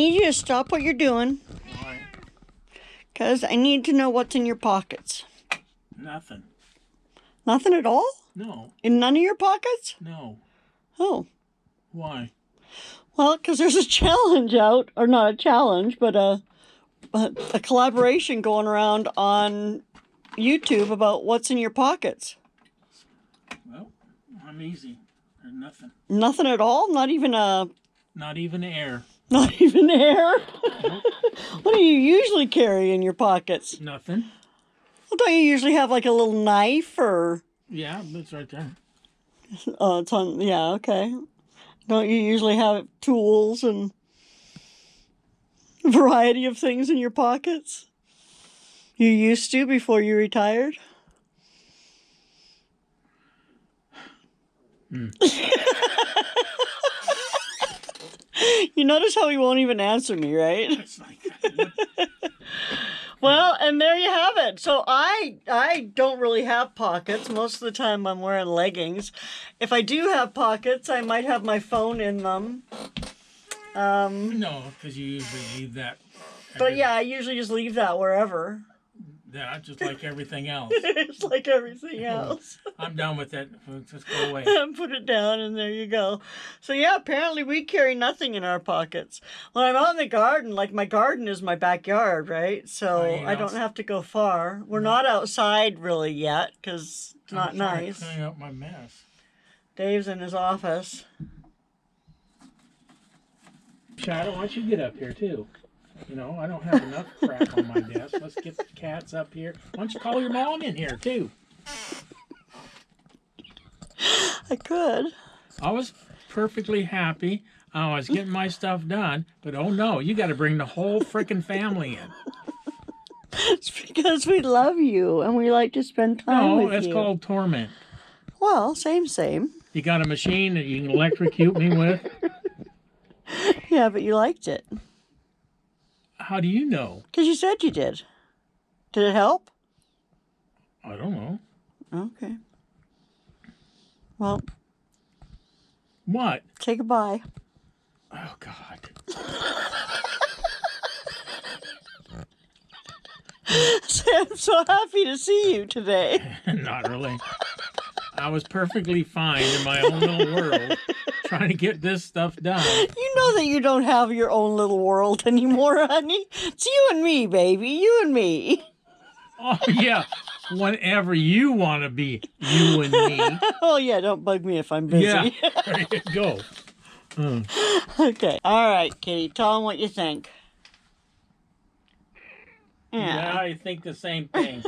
need you to stop what you're doing. Why? Because I need to know what's in your pockets. Nothing. Nothing at all? No. In none of your pockets? No. Oh. Why? Well, because there's a challenge out, or not a challenge, but a collaboration going around on YouTube about what's in your pockets. Well, I'm easy. There's nothing. Nothing at all? Not even a... Not even air. Not even air? Nope. What do you usually carry in your pockets? Nothing. Well, don't you usually have like a little knife or... Yeah, it's right there. Oh, it's on... Yeah, okay. Don't you usually have tools and a variety of things in your pockets? You used to before you retired? You notice how he won't even answer me, right? It's like, what? Well, and there you have it. So I don't really have pockets. Most of the time I'm wearing leggings. If I do have pockets, I might have my phone in them. No, because you usually leave that. But yeah, I usually just leave that wherever. Yeah, just like everything else. It's like everything else. I'm done with it. Just go away. Put it down and there you go. So yeah, apparently we carry nothing in our pockets. When I'm out in the garden, like my garden is my backyard, right? So I don't have to go far. We're not outside really yet because it's not nice. I'm cleaning up my mess. Dave's in his office. Shadow, why don't you get up here too? You know, I don't have enough crap on my desk. Let's get the cats up here. Why don't you call your mom in here too? I could. I was perfectly happy. I was getting my stuff done, but oh no, you got to bring the whole frickin' family in. It's because we love you and we like to spend time with you. No, it's called torment. Well, same. You got a machine that you can electrocute me with? Yeah, but you liked it. How do you know? Because you said you did. Did it help? I don't know. Okay. Well. What? Say goodbye. Oh, God. I'm so happy to see you today. Not really. I was perfectly fine in my own little world trying to get this stuff done. You know that you don't have your own little world anymore, honey. It's you and me, baby. You and me. Oh, yeah. Whenever you want to be you and me. Oh, yeah. Don't bug me if I'm busy. Yeah. There you go. Okay. All right, Kitty. Tell them what you think. Yeah, I think the same thing.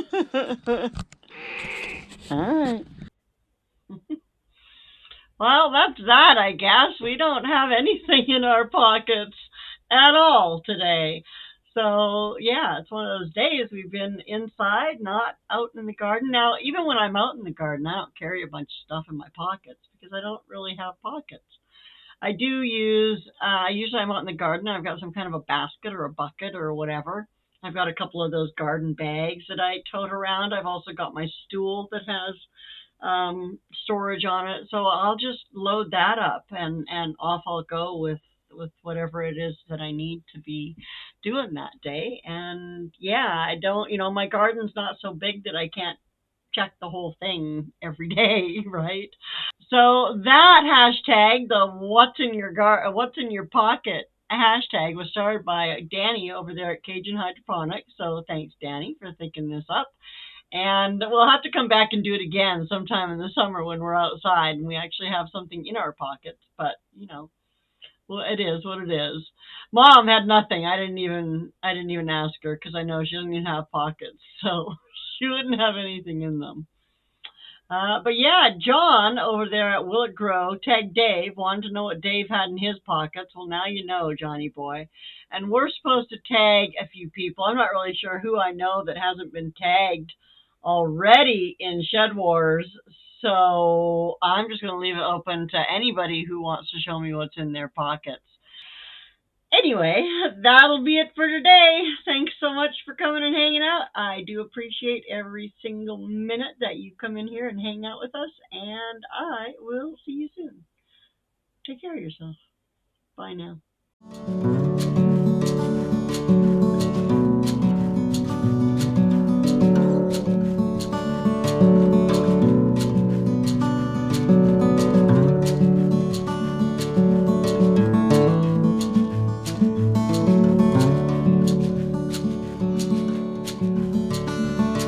All right. Well, that's that, I guess. We don't have anything in our pockets at all today. So, yeah, it's one of those days we've been inside, not out in the garden. Now, even when I'm out in the garden, I don't carry a bunch of stuff in my pockets because I don't really have pockets. I do use, usually I'm out in the garden, I've got some kind of a basket or a bucket or whatever. I've got a couple of those garden bags that I tote around. I've also got my stool that has storage on it. So I'll just load that up and off I'll go with whatever it is that I need to be doing that day. And yeah, I don't, my garden's not so big that I can't check the whole thing every day, right? So that hashtag, the what's in your pocket hashtag, was started by Danny over there at Cajun Hydroponics. So thanks, Danny, for thinking this up. And we'll have to come back and do it again sometime in the summer when we're outside and we actually have something in our pockets. But, well, it is what it is. Mom had nothing. I didn't even ask her because I know she doesn't even have pockets. So she wouldn't have anything in them. But yeah, John over there at Will It Grow tagged Dave, wanted to know what Dave had in his pockets. Well, now you know, Johnny boy. And we're supposed to tag a few people. I'm not really sure who I know that hasn't been tagged already in Shed Wars. So I'm just going to leave it open to anybody who wants to show me what's in their pockets. Anyway, that'll be it for today. Thanks so much for coming and hanging out. I do appreciate every single minute that you come in here and hang out with us, and I will see you soon. Take care of yourself. Bye now.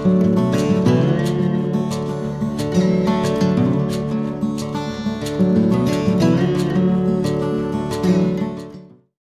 Bye.